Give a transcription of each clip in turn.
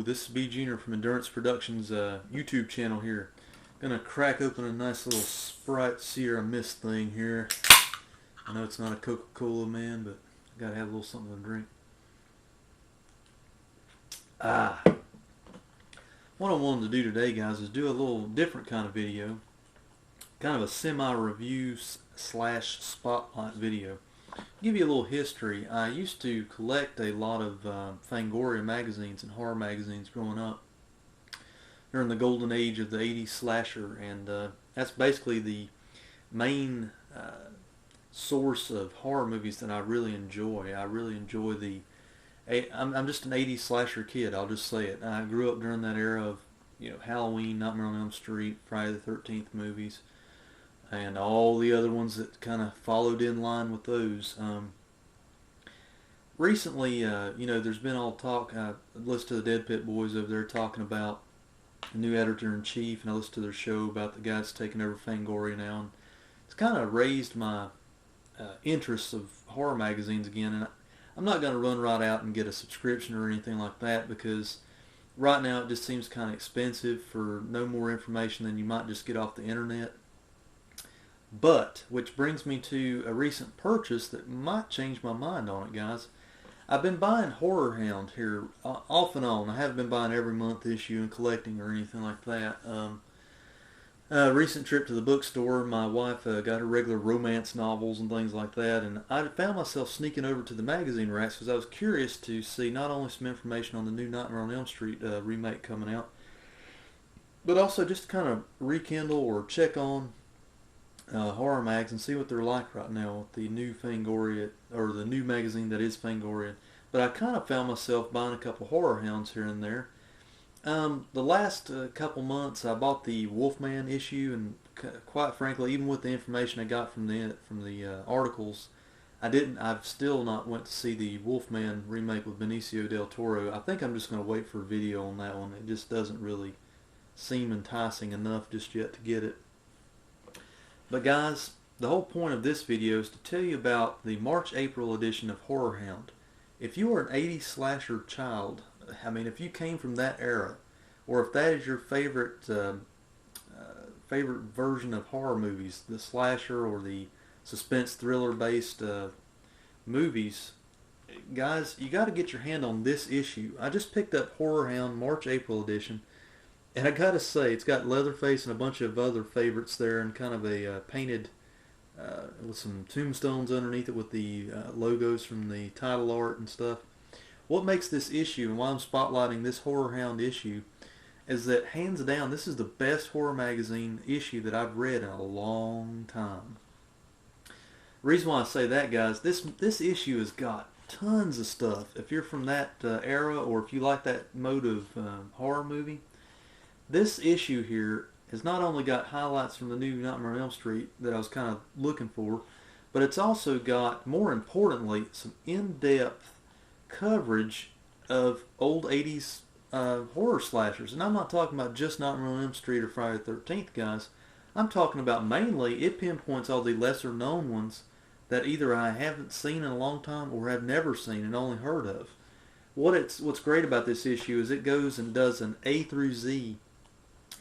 this is B Junior from Endurance Productions YouTube channel here. Gonna crack open a nice little Sprite Sierra Mist thing here. I know it's not a Coca-Cola, man, but I gotta have a little something to drink. What I wanted to do today, guys, is do a little different kind of video. Kind of a semi-review slash spotlight video. Give you a little history. I used to collect a lot of Fangoria magazines and horror magazines growing up during the golden age of the 80s slasher, and that's basically the main source of horror movies that I really enjoy. I really enjoy I'm just an 80s slasher kid, I'll just say it. I grew up during that era of, Halloween, Nightmare on Elm Street, Friday the 13th movies, and all the other ones that kind of followed in line with those. Recently, there's been all talk. I listened to the Dead Pit Boys over there talking about the new editor-in-chief, and I listened to their show about the guy that's taking over Fangoria now. And it's kind of raised my interest of horror magazines again. And I'm not going to run right out and get a subscription or anything like that, because right now it just seems kind of expensive for no more information than you might just get off the internet. But, which brings me to a recent purchase that might change my mind on it, guys. I've been buying Horrorhound here off and on. I haven't been buying every month issue and collecting or anything like that. Recent trip to the bookstore, my wife got her regular romance novels and things like that, and I found myself sneaking over to the magazine racks because I was curious to see not only some information on the new Nightmare on Elm Street remake coming out, but also just to kind of rekindle or check on horror mags and see what they're like right now with the new Fangoria, or the new magazine that is Fangoria. But I kind of found myself buying a couple Horrorhounds here and there. The last couple months I bought the Wolfman issue, and quite frankly, even with the information I got from the articles, I've still not went to see the Wolfman remake with Benicio del Toro. I think I'm just going to wait for a video on that one. It just doesn't really seem enticing enough just yet to get it. But guys, the whole point of this video is to tell you about the March-April edition of Horrorhound. If you are an 80s slasher child, if you came from that era, or if that is your favorite version of horror movies, the slasher or the suspense thriller based movies, guys, you got to get your hand on this issue. I just picked up Horrorhound March-April edition, and I gotta say, it's got Leatherface and a bunch of other favorites there, and kind of a painted with some tombstones underneath it with the logos from the title art and stuff. What makes this issue, and why I'm spotlighting this Horrorhound issue, is that hands down this is the best horror magazine issue that I've read in a long time. The reason why I say that, guys, this issue has got tons of stuff. If you're from that era, or if you like that mode of horror movie, this issue here has not only got highlights from the new Nightmare on Elm Street that I was kind of looking for, but it's also got, more importantly, some in-depth coverage of old 80s horror slashers. And I'm not talking about just Nightmare on Elm Street or Friday the 13th, guys. I'm talking about mainly, it pinpoints all the lesser known ones that either I haven't seen in a long time or have never seen and only heard of. What's great about this issue is it goes and does an A through Z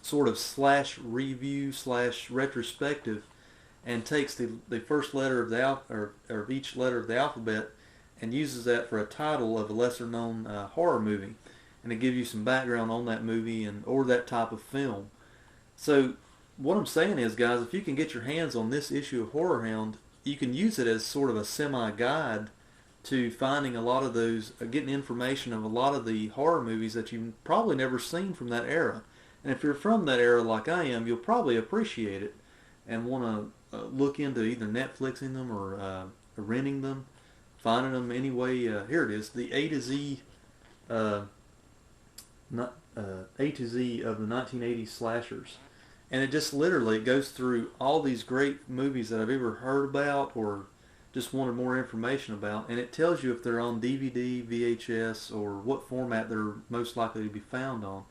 sort of slash review slash retrospective, and takes the first letter of of each letter of the alphabet and uses that for a title of a lesser known horror movie, and it gives you some background on that movie or that type of film. So what I'm saying is, guys, if you can get your hands on this issue of Horrorhound, you can use it as sort of a semi-guide to finding a lot of those, getting information of a lot of the horror movies that you've probably never seen from that era. And if you're from that era like I am, you'll probably appreciate it and want to look into either Netflixing them or renting them, finding them anyway. Here it is, the A to Z of the 1980s slashers. And it just literally goes through all these great movies that I've ever heard about or just wanted more information about, and it tells you if they're on DVD, VHS, or what format they're most likely to be found on.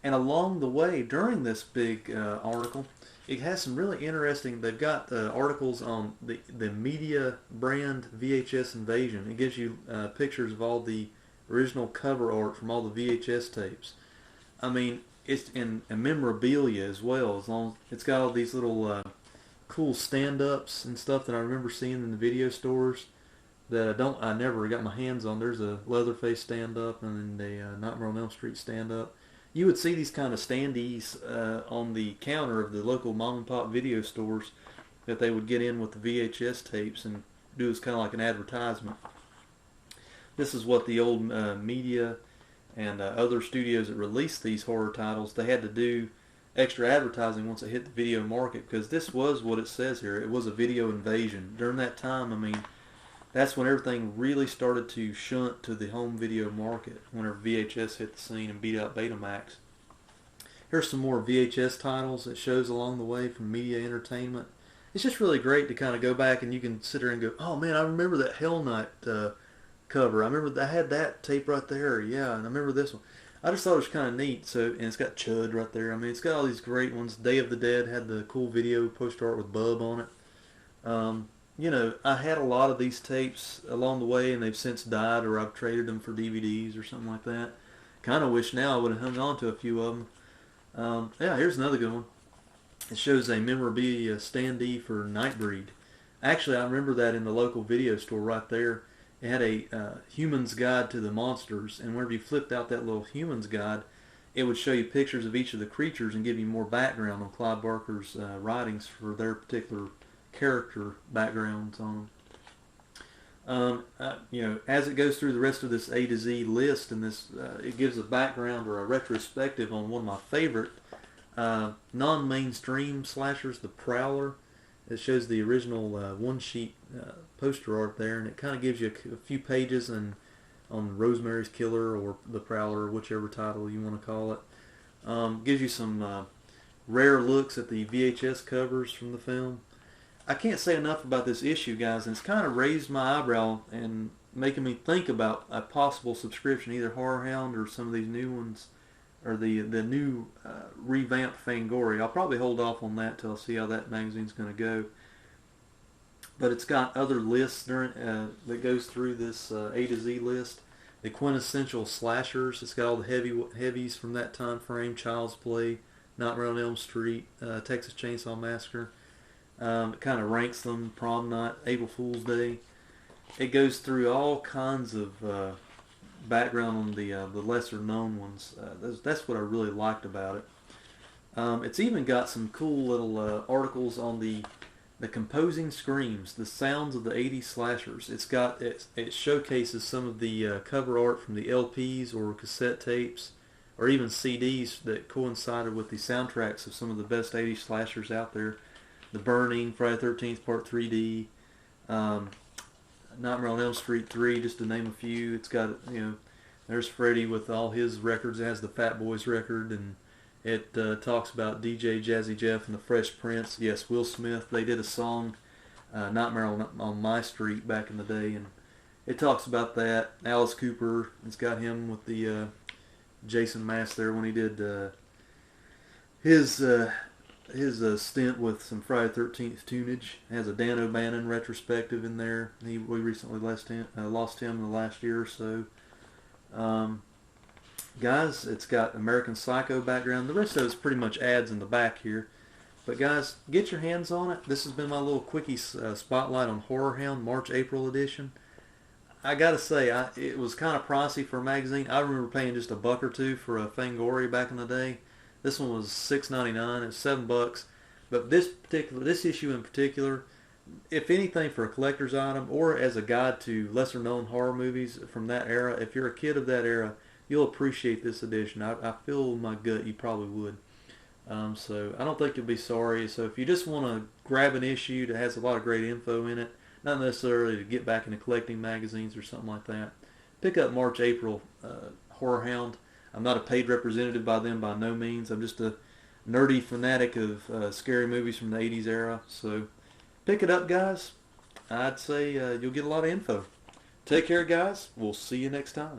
And along the way, during this big article, it has some really interesting, they've got articles on the media brand VHS invasion. It gives you pictures of all the original cover art from all the VHS tapes. I mean, it's in memorabilia as well. As long as it's got all these little cool stand-ups and stuff that I remember seeing in the video stores that I never got my hands on. There's a Leatherface stand-up and a Nightmare on Elm Street stand-up. You would see these kind of standees on the counter of the local mom and pop video stores that they would get in with the VHS tapes and do as kind of like an advertisement. This is what the old media and other studios that released these horror titles, they had to do extra advertising once it hit the video market, because this was what it says here. It was a video invasion. During that time, I mean, that's when everything really started to shunt to the home video market, whenever VHS hit the scene and beat out Betamax. Here's some more VHS titles it shows along the way from Media Entertainment. It's just really great to kind of go back and you can sit there and go, oh man, I remember that Hell Night cover. I remember I had that tape right there. Yeah, and I remember this one. I just thought it was kind of neat. So, and it's got Chud right there. I mean, it's got all these great ones. Day of the Dead had the cool video poster art with Bub on it. You know, I had a lot of these tapes along the way, and they've since died, or I've traded them for DVDs or something like that. Kind of wish now I would have hung on to a few of them. Yeah, here's another good one. It shows a memorabilia standee for Nightbreed. Actually, I remember that in the local video store right there. It had a Human's Guide to the Monsters, and whenever you flipped out that little Human's Guide, it would show you pictures of each of the creatures and give you more background on Clive Barker's writings for their particular character backgrounds on them. You know, as it goes through the rest of this A to Z list, and this it gives a background or a retrospective on one of my favorite non-mainstream slashers, The Prowler. It shows the original one-sheet poster art there, and it kind of gives you a few pages on Rosemary's Killer or The Prowler, whichever title you want to call it. Gives you some rare looks at the VHS covers from the film. I can't say enough about this issue, guys, and it's kind of raised my eyebrow and making me think about a possible subscription, either Horrorhound or some of these new ones, or the new revamped Fangoria. I'll probably hold off on that till I see how that magazine's going to go. But it's got other lists during that goes through this A to Z list. The quintessential slashers. It's got all the heavies from that time frame: Child's Play, Nightmare on Elm Street, Texas Chainsaw Massacre. It kind of ranks them: Prom Night, April Fool's Day. It goes through all kinds of background on the lesser known ones. That's what I really liked about it. It's even got some cool little articles on the composing screams, the sounds of the 80s slashers. It showcases some of the cover art from the LPs or cassette tapes or even CDs that coincided with the soundtracks of some of the best 80s slashers out there. The Burning, Friday the 13th Part 3D, Nightmare on Elm Street 3, just to name a few. It's got, you know, there's Freddy with all his records. It has the Fat Boys record, and it talks about DJ Jazzy Jeff and the Fresh Prince. Yes, Will Smith. They did a song, Nightmare on My Street, back in the day, and it talks about that. Alice Cooper, it's got him with the Jason Mask there when he did his stint with some Friday the 13th tunage. It has a Dan O'Bannon retrospective in there. We recently lost him in the last year or so. Guys, it's got American Psycho background. The rest of it's pretty much ads in the back here. But guys, get your hands on it. This has been my little quickie spotlight on Horrorhound March-April edition. I gotta say, it was kind of pricey for a magazine. I remember paying just $1 or $2 for a Fangoria back in the day. This one was $6.99. It was $7. But this issue in particular, if anything, for a collector's item or as a guide to lesser known horror movies from that era, if you're a kid of that era, you'll appreciate this edition. I feel in my gut you probably would. So I don't think you'll be sorry. So if you just want to grab an issue that has a lot of great info in it, not necessarily to get back into collecting magazines or something like that, pick up March April Horrorhound. I'm not a paid representative by them by no means. I'm just a nerdy fanatic of scary movies from the 80s era. So pick it up, guys. I'd say you'll get a lot of info. Take care, guys. We'll see you next time.